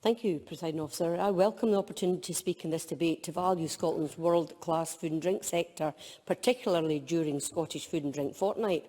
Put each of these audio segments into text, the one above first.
Thank you, Presiding Officer. I welcome the opportunity to speak in this debate to value Scotland's world-class food and drink sector, particularly during Scottish Food and Drink Fortnight.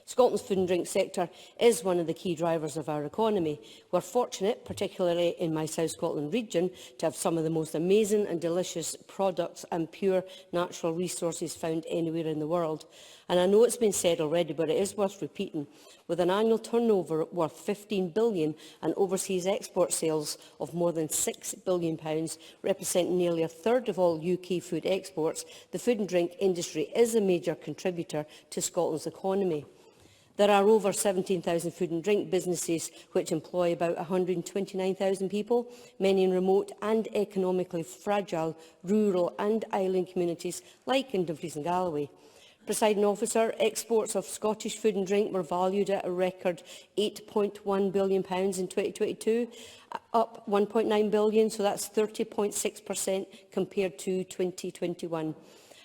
Scotland's food and drink sector is one of the key drivers of our economy. We're fortunate, particularly in my South Scotland region, to have some of the most amazing and delicious products and pure natural resources found anywhere in the world. And I know it's been said already, but it is worth repeating. With an annual turnover worth £15 billion and overseas export sales of more than £6 billion, representing nearly a third of all UK food exports, the food and drink industry is a major contributor to Scotland's economy. There are over 17,000 food and drink businesses which employ about 129,000 people, many in remote and economically fragile rural and island communities like in Dumfries and Galloway. Presiding Officer, exports of Scottish food and drink were valued at a record £8.1 billion in 2022, up £1.9 billion, so that's 30.6% compared to 2021.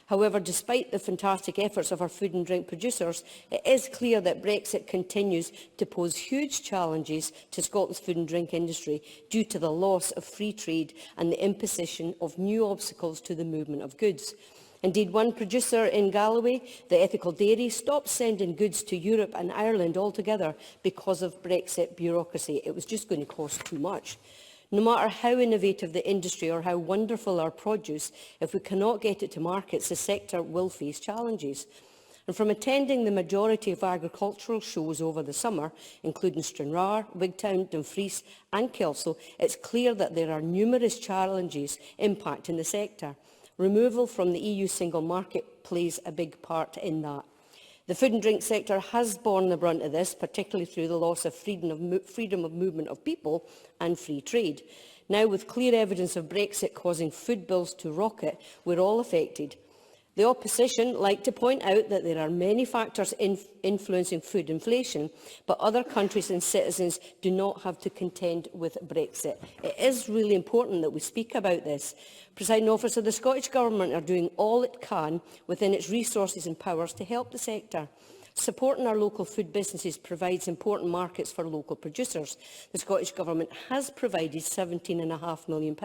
However, despite the fantastic efforts of our food and drink producers, it is clear that Brexit continues to pose huge challenges to Scotland's food and drink industry due to the loss of free trade and the imposition of new obstacles to the movement of goods. Indeed, one producer in Galloway, the Ethical Dairy, stopped sending goods to Europe and Ireland altogether because of Brexit bureaucracy. It was just going to cost too much. No matter how innovative the industry or how wonderful our produce, if we cannot get it to markets, the sector will face challenges. And from attending the majority of agricultural shows over the summer, including Stranraer, Wigtown, Dumfries and Kelso, it's clear that there are numerous challenges impacting the sector. Removal from the EU single market plays a big part in that. The food and drink sector has borne the brunt of this, particularly through the loss of freedom of movement of people and free trade. Now, with clear evidence of Brexit causing food bills to rocket, we're all affected. The opposition like to point out that there are many factors influencing food inflation, but other countries and citizens do not have to contend with Brexit. It is really important that we speak about this. Presiding Officer, the Scottish Government are doing all it can within its resources and powers to help the sector. Supporting our local food businesses provides important markets for local producers. The Scottish Government has provided £17.5 million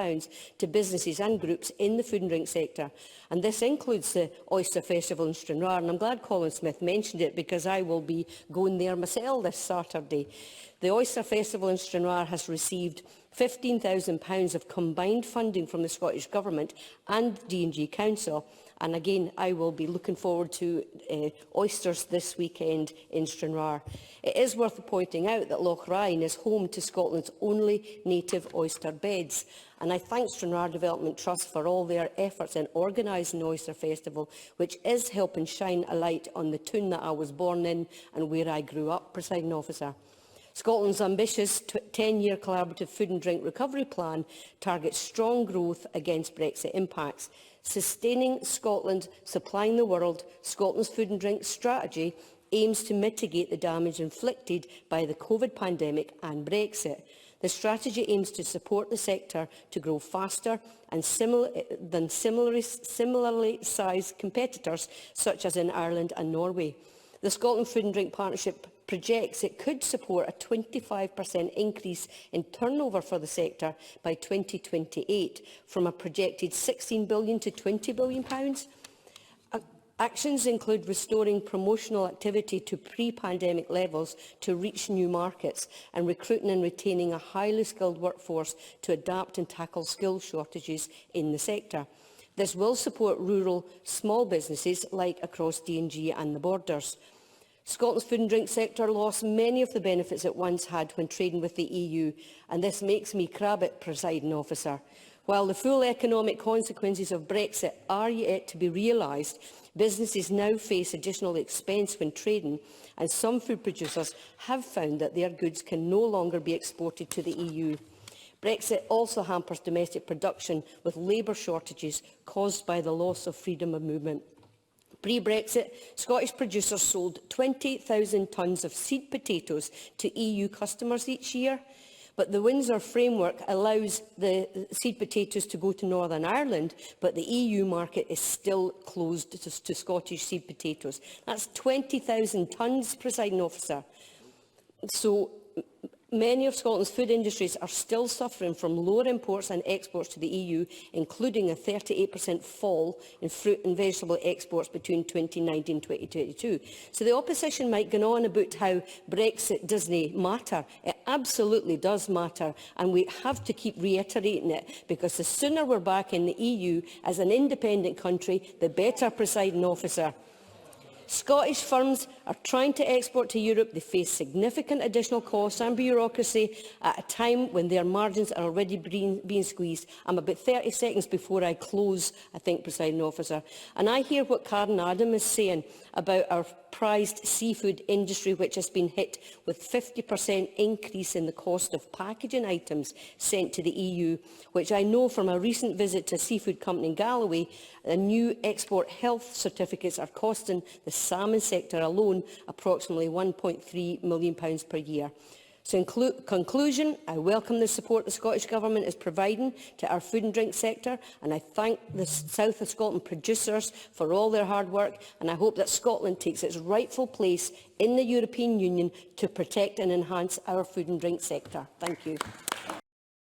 to businesses and groups in the food and drink sector, and this includes the Oyster Festival in Stranraer, and I'm glad Colin Smith mentioned it because I will be going there myself this Saturday. The Oyster Festival in Stranraer has received £15,000 of combined funding from the Scottish Government and D&G Council. And again, I will be looking forward to oysters this weekend in Stranraer. It is worth pointing out that Loch Ryan is home to Scotland's only native oyster beds. And I thank Stranraer Development Trust for all their efforts in organising the Oyster Festival, which is helping shine a light on the town that I was born in and where I grew up, Presiding Officer. Scotland's ambitious 10-year collaborative food and drink recovery plan targets strong growth against Brexit impacts. Sustaining Scotland, supplying the world, Scotland's food and drink strategy aims to mitigate the damage inflicted by the COVID pandemic and Brexit. The strategy aims to support the sector to grow faster and than similarly sized competitors such as in Ireland and Norway. The Scotland Food and Drink Partnership projects it could support a 25% increase in turnover for the sector by 2028, from a projected £16 billion to £20 billion. Actions include restoring promotional activity to pre-pandemic levels to reach new markets and recruiting and retaining a highly skilled workforce to adapt and tackle skills shortages in the sector. This will support rural small businesses like across D&G and the borders. Scotland's food and drink sector lost many of the benefits it once had when trading with the EU, and this makes me crab it, Presiding Officer. While the full economic consequences of Brexit are yet to be realised, businesses now face additional expense when trading, and some food producers have found that their goods can no longer be exported to the EU. Brexit also hampers domestic production with labour shortages caused by the loss of freedom of movement. Pre-Brexit, Scottish producers sold 20,000 tonnes of seed potatoes to EU customers each year, but the Windsor framework allows the seed potatoes to go to Northern Ireland, but the EU market is still closed to Scottish seed potatoes. That's 20,000 tonnes, Presiding Officer. So Many of Scotland's food industries are still suffering from lower imports and exports to the EU, including a 38% fall in fruit and vegetable exports between 2019 and 2022. So the opposition might go on about how Brexit doesn't matter. It absolutely does matter, and we have to keep reiterating it, because the sooner we're back in the EU as an independent country, the better, Presiding Officer. Scottish firms are trying to export to Europe. They face significant additional costs and bureaucracy at a time when their margins are already being squeezed. I'm about 30 seconds before I close, I think, Presiding Officer. And I hear what Karen Adam is saying about our prized seafood industry, which has been hit with 50% increase in the cost of packaging items sent to the EU, which I know from a recent visit to a seafood company in Galloway, the new export health certificates are costing the salmon sector alone approximately £1.3 million per year. So in conclusion, I welcome the support the Scottish Government is providing to our food and drink sector, and I thank the South of Scotland producers for all their hard work, and I hope that Scotland takes its rightful place in the European Union to protect and enhance our food and drink sector. Thank you.